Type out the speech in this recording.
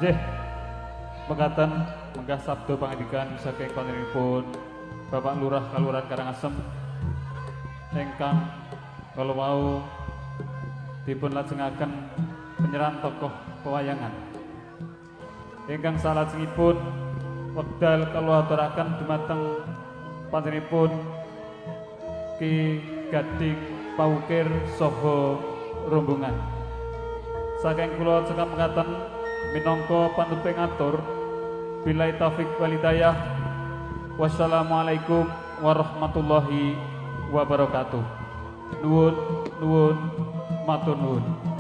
Nggih, mekaten menggah sabda pangandikan saking panjenenganipun Bapak Lurah Kalurahan Karangasem ingkang kala wau dipun lajengaken penyerahan tokoh pewayangan. Ingkang salajengipun wekdal kula aturaken dumateng panjenenganipun Ki Gading Paukir saha rombongan. Saking kula cekap mekaten minangka panuping atur, billahi taufik wal hidayah. Wassalamualaikum warahmatullahi wabarakatuh. Nuwun, nuwun, matur nuwun.